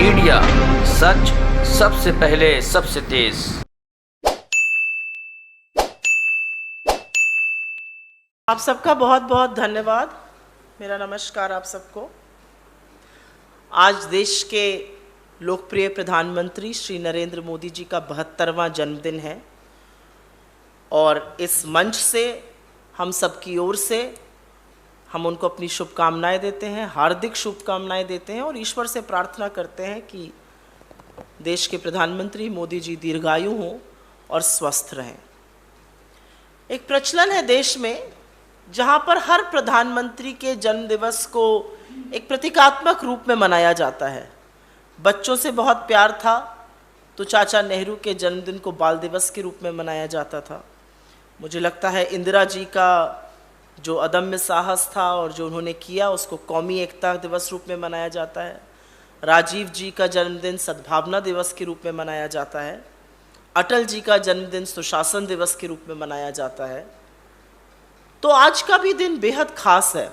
Media, सच सबसे पहले सबसे तेज। आप सबका बहुत बहुत धन्यवाद। मेरा नमस्कार आप सबको। आज देश के लोकप्रिय प्रधानमंत्री श्री नरेंद्र मोदी जी का 72वां जन्मदिन है और इस मंच से हम सबकी ओर से हम उनको अपनी शुभकामनाएं देते हैं, हार्दिक शुभकामनाएं देते हैं और ईश्वर से प्रार्थना करते हैं कि देश के प्रधानमंत्री मोदी जी दीर्घायु हों और स्वस्थ रहें। एक प्रचलन है देश में जहां पर हर प्रधानमंत्री के जन्मदिवस को एक प्रतीकात्मक रूप में मनाया जाता है। बच्चों से बहुत प्यार था तो चाचा नेहरू के जन्मदिन को बाल दिवस के रूप में मनाया जाता था। मुझे लगता है इंदिरा जी का जो अदम्य साहस था और जो उन्होंने किया उसको कौमी एकता दिवस रूप में मनाया जाता है। राजीव जी का जन्मदिन सद्भावना दिवस के रूप में मनाया जाता है। अटल जी का जन्मदिन सुशासन दिवस के रूप में मनाया जाता है। तो आज का भी दिन बेहद खास है।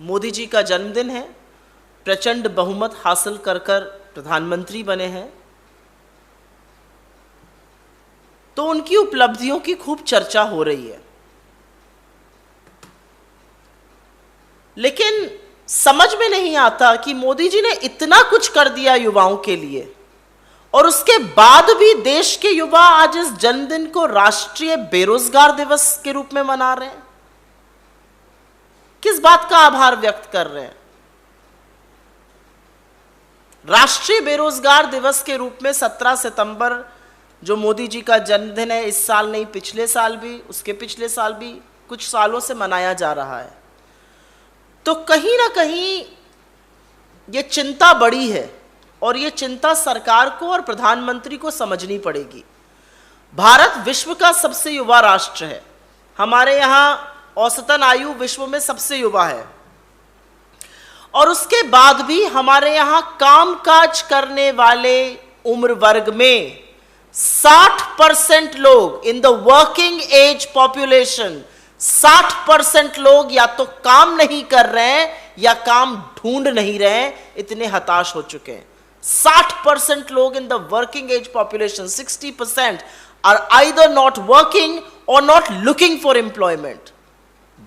मोदी जी का जन्मदिन है, प्रचंड बहुमत हासिल कर प्रधानमंत्री बने हैं, तो उनकी उपलब्धियों की खूब चर्चा हो रही है। लेकिन समझ में नहीं आता कि मोदी जी ने इतना कुछ कर दिया युवाओं के लिए और उसके बाद भी देश के युवा आज इस जन्मदिन को राष्ट्रीय बेरोजगार दिवस के रूप में मना रहे हैं। किस बात का आभार व्यक्त कर रहे हैं? राष्ट्रीय बेरोजगार दिवस के रूप में 17 सितंबर जो मोदी जी का जन्मदिन है, इस साल नहीं पिछले साल भी, उसके पिछले साल भी, कुछ सालों से मनाया जा रहा है। तो कहीं ना कहीं ये चिंता बड़ी है और ये चिंता सरकार को और प्रधानमंत्री को समझनी पड़ेगी। भारत विश्व का सबसे युवा राष्ट्र है। हमारे यहाँ औसतन आयु विश्व में सबसे युवा है और उसके बाद भी हमारे यहाँ कामकाज करने वाले उम्र वर्ग में 60% लोग in the working age population 60% लोग या तो काम नहीं कर रहे हैं या काम ढूंढ नहीं रहे हैं, इतने हताश हो चुके हैं। 60% लोग in the working age population, 60% are either not working और नॉट लुकिंग फॉर एम्प्लॉयमेंट।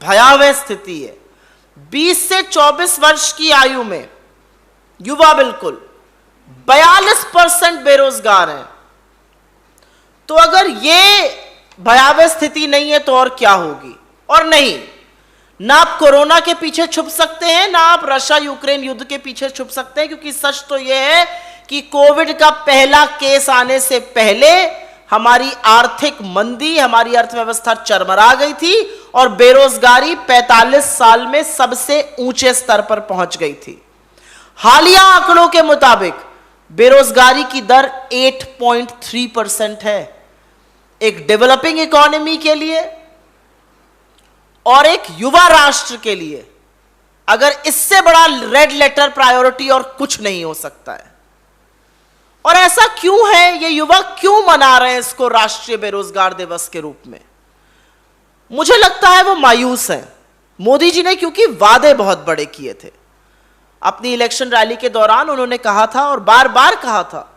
भयावह स्थिति है। 20 से 24 वर्ष की आयु में युवा बिल्कुल 42% बेरोजगार हैं। तो अगर ये भयावह स्थिति नहीं है तो और क्या होगी? और नहीं, ना आप कोरोना के पीछे छुप सकते हैं, ना आप रशिया यूक्रेन युद्ध के पीछे छुप सकते हैं, क्योंकि सच तो यह है कि कोविड का पहला केस आने से पहले हमारी आर्थिक मंदी, हमारी अर्थव्यवस्था चरमरा गई थी और बेरोजगारी 45 साल में सबसे ऊंचे स्तर पर पहुंच गई थी। हालिया आंकड़ों के मुताबिक बेरोजगारी की दर 8.3% है। एक डेवलपिंग इकोनॉमी के लिए और एक युवा राष्ट्र के लिए अगर इससे बड़ा रेड लेटर प्रायोरिटी और कुछ नहीं हो सकता है। और ऐसा क्यों है? ये युवा क्यों मना रहे हैं इसको राष्ट्रीय बेरोजगार दिवस के रूप में? मुझे लगता है वो मायूस हैं। मोदी जी ने क्योंकि वादे बहुत बड़े किए थे। अपनी इलेक्शन रैली के दौरान उन्होंने कहा था और बार बार कहा था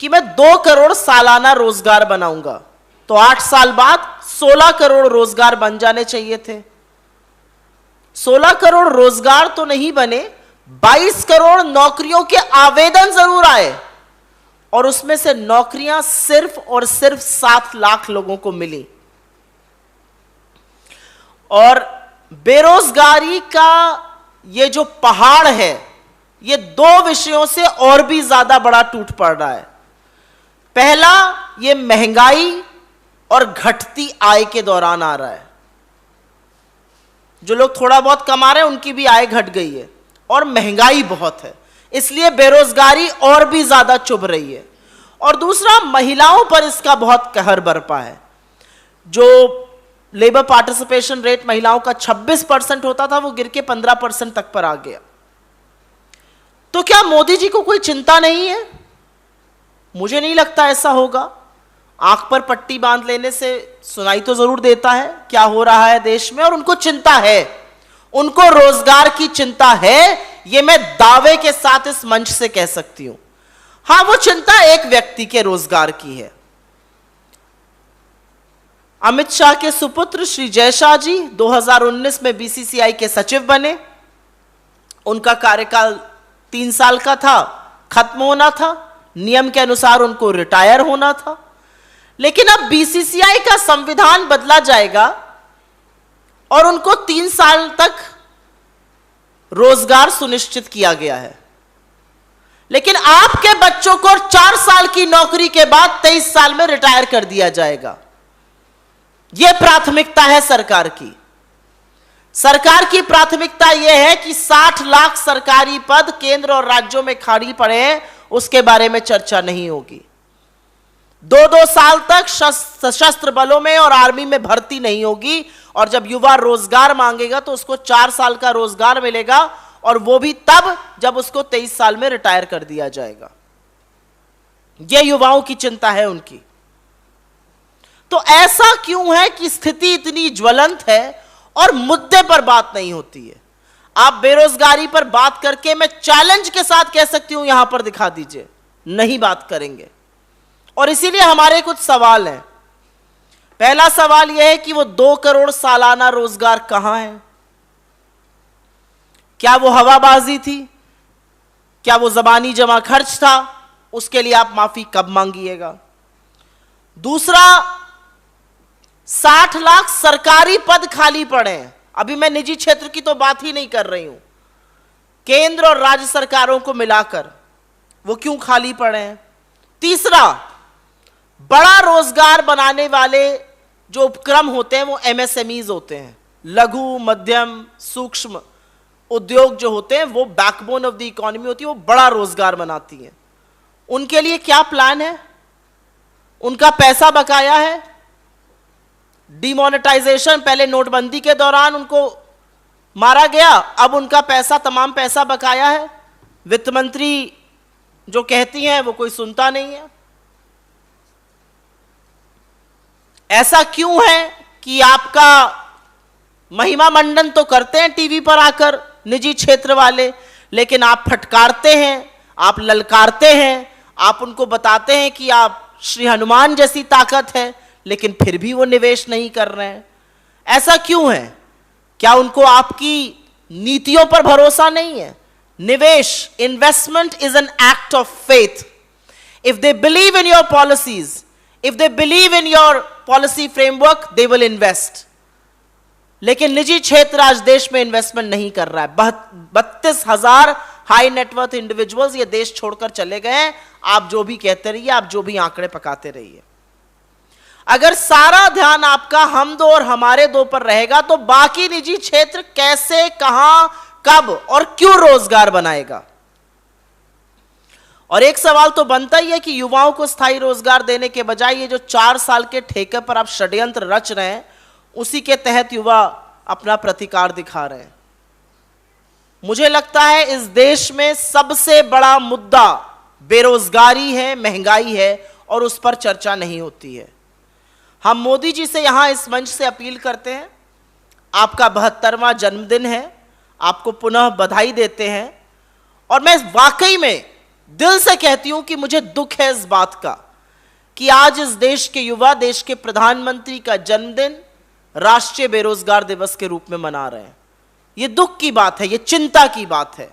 कि मैं 2 करोड़ सालाना रोजगार बनाऊंगा। तो 8 साल बाद 16 करोड़ रोजगार बन जाने चाहिए थे। 16 करोड़ रोजगार तो नहीं बने, 22 करोड़ नौकरियों के आवेदन जरूर आए और उसमें से नौकरियां सिर्फ और सिर्फ 7 लाख लोगों को मिली। और बेरोजगारी का ये जो पहाड़ है, ये 2 विषयों से और भी ज्यादा बड़ा टूट पड़ रहा है। पहला, ये महंगाई और घटती आय के दौरान आ रहा है। जो लोग थोड़ा बहुत कमा रहे हैं उनकी भी आय घट गई है और महंगाई बहुत है, इसलिए बेरोजगारी और भी ज्यादा चुभ रही है। और दूसरा, महिलाओं पर इसका बहुत कहर बरपा है। जो लेबर पार्टिसिपेशन रेट महिलाओं का 26% होता था, वो गिर के 15% तक पर आ गया। तो क्या मोदी जी को कोई चिंता नहीं है? मुझे नहीं लगता ऐसा होगा। आंख पर पट्टी बांध लेने से सुनाई तो जरूर देता है क्या हो रहा है देश में, और उनको चिंता है, उनको रोजगार की चिंता है। ये मैं दावे के साथ इस मंच से कह सकती हूं। हां, वो चिंता एक व्यक्ति के रोजगार की है। अमित शाह के सुपुत्र श्री जय शाह जी 2019 में बीसीसीआई के सचिव बने। उनका कार्यकाल 3 साल का था, खत्म होना था, नियम के अनुसार उनको रिटायर होना था। लेकिन अब बीसीसीआई का संविधान बदला जाएगा और उनको 3 साल तक रोजगार सुनिश्चित किया गया है। लेकिन आपके बच्चों को 4 साल की नौकरी के बाद 23 साल में रिटायर कर दिया जाएगा। यह प्राथमिकता है सरकार की। सरकार की प्राथमिकता यह है कि 60 लाख सरकारी पद केंद्र और राज्यों में खाली पड़े हैं, उसके बारे में चर्चा नहीं होगी। 2-2 साल तक सशस्त्र बलों में और आर्मी में भर्ती नहीं होगी, और जब युवा रोजगार मांगेगा तो उसको 4 साल का रोजगार मिलेगा, और वो भी तब जब उसको 23 साल में रिटायर कर दिया जाएगा। यह युवाओं की चिंता है उनकी। तो ऐसा क्यों है कि स्थिति इतनी ज्वलंत है और मुद्दे पर बात नहीं होती है? आप बेरोजगारी पर बात करके, मैं चैलेंज के साथ कह सकती हूं, यहां पर दिखा दीजिए, नहीं बात करेंगे। और इसीलिए हमारे कुछ सवाल हैं। पहला सवाल यह है कि वो 2 करोड़ सालाना रोजगार कहां है? क्या वो हवाबाजी थी? क्या वो जबानी जमा खर्च था? उसके लिए आप माफी कब मांगिएगा? दूसरा, 60 लाख सरकारी पद खाली पड़े हैं। अभी मैं निजी क्षेत्र की तो बात ही नहीं कर रही हूं, केंद्र और राज्य सरकारों को मिलाकर वो क्यों खाली पड़े हैं? तीसरा, बड़ा रोजगार बनाने वाले जो उपक्रम होते हैं वो एमएसएमईज होते हैं, लघु मध्यम सूक्ष्म उद्योग जो होते हैं, वो बैकबोन ऑफ द इकोनॉमी होती है, वो बड़ा रोजगार बनाती है। उनके लिए क्या प्लान है? उनका पैसा बकाया है? डिमोनेटाइजेशन, पहले नोटबंदी के दौरान उनको मारा गया, अब उनका पैसा, तमाम पैसा बकाया है। वित्त मंत्री जो कहती हैं वो कोई सुनता नहीं है। ऐसा क्यों है कि आपका महिमा मंडन तो करते हैं टीवी पर आकर निजी क्षेत्र वाले, लेकिन आप फटकारते हैं, आप ललकारते हैं, आप उनको बताते हैं कि आप श्री हनुमान जैसी ताकत है, लेकिन फिर भी वो निवेश नहीं कर रहे हैं। ऐसा क्यों है? क्या उनको आपकी नीतियों पर भरोसा नहीं है? निवेश, investment is an act of faith. If they believe in your policies, if they believe in your policy framework, they will invest. लेकिन निजी क्षेत्र आज देश में इन्वेस्टमेंट नहीं कर रहा है। 32,000 हाई नेटवर्थ इंडिविजुअल्स ये देश छोड़कर चले गए हैं। आप जो भी कहते रहिए, आप जो भी आंकड़े पकाते रहिए, अगर सारा ध्यान आपका हम दो और हमारे दो पर रहेगा तो बाकी निजी क्षेत्र कैसे, कहां, कब और क्यों रोजगार बनाएगा? और एक सवाल तो बनता ही है कि युवाओं को स्थायी रोजगार देने के बजाय ये जो 4 साल के ठेके पर आप षड्यंत्र रच रहे हैं, उसी के तहत युवा अपना प्रतिकार दिखा रहे हैं। मुझे लगता है इस देश में सबसे बड़ा मुद्दा बेरोजगारी है, महंगाई है, और उस पर चर्चा नहीं होती है। हम मोदी जी से यहां इस मंच से अपील करते हैं, आपका 72वां जन्मदिन है, आपको पुनः बधाई देते हैं। और मैं वाकई में दिल से कहती हूं कि मुझे दुख है इस बात का कि आज इस देश के युवा देश के प्रधानमंत्री का जन्मदिन राष्ट्रीय बेरोजगार दिवस के रूप में मना रहे हैं। यह दुख की बात है, यह चिंता की बात है।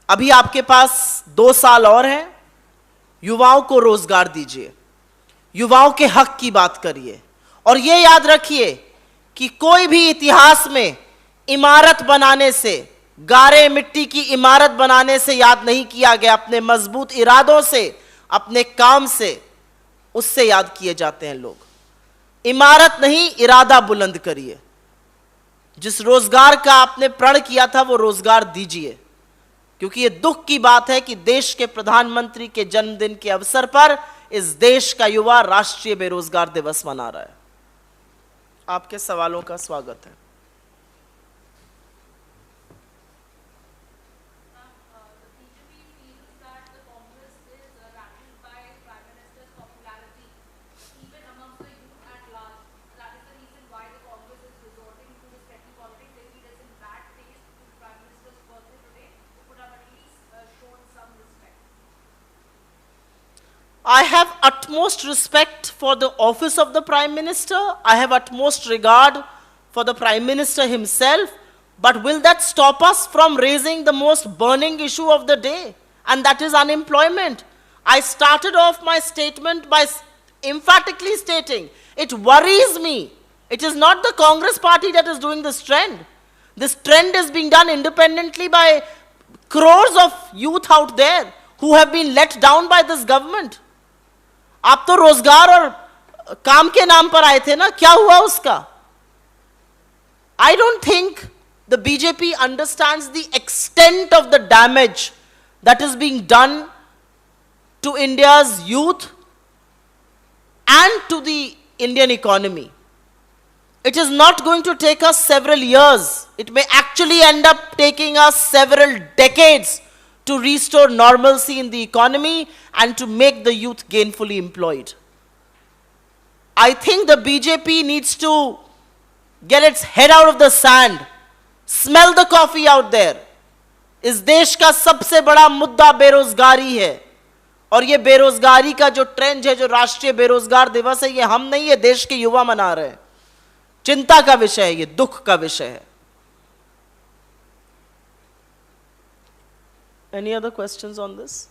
अभी आपके पास 2 साल और हैं, युवाओं को रोजगार दीजिए, युवाओं के हक की बात करिए। और यह याद रखिए कि कोई भी इतिहास में इमारत बनाने से, गारे मिट्टी की इमारत बनाने से याद नहीं किया गया, अपने मजबूत इरादों से, अपने काम से, उससे याद किए जाते हैं लोग। इमारत नहीं, इरादा बुलंद करिए। जिस रोजगार का आपने प्रण किया था वो रोजगार दीजिए, क्योंकि ये दुख की बात है कि देश के प्रधानमंत्री के जन्मदिन के अवसर पर इस देश का युवा राष्ट्रीय बेरोजगार दिवस मना रहा है। आपके सवालों का स्वागत है। I have utmost respect for the office of the Prime Minister. I have utmost regard for the Prime Minister himself. But will that stop us from raising the most burning issue of the day? And that is unemployment. I started off my statement by emphatically stating, it worries me. It is not the Congress party that is doing this trend. This trend is being done independently by crores of youth out there who have been let down by this government. आप तो रोजगार और काम के नाम पर आए थे ना, क्या हुआ उसका? I don't think the BJP understands the extent of the damage that is being done to India's youth and to the Indian economy. It is not going to take us several years. It may actually end up taking us several decades to restore normalcy in the economy and to make the youth gainfully employed. I think the BJP needs to get its head out of the sand. Smell the coffee out there. इस देश का सबसे बड़ा मुद्दा बेरोजगारी है, और ये बेरोजगारी का जो ट्रेंड है, जो राष्ट्रीय बेरोजगार दिवस है, ये हम नहीं, ये देश के युवा मना रहे हैं. चिंता का विषय है, ये दुख का विषय है. Any other questions on this?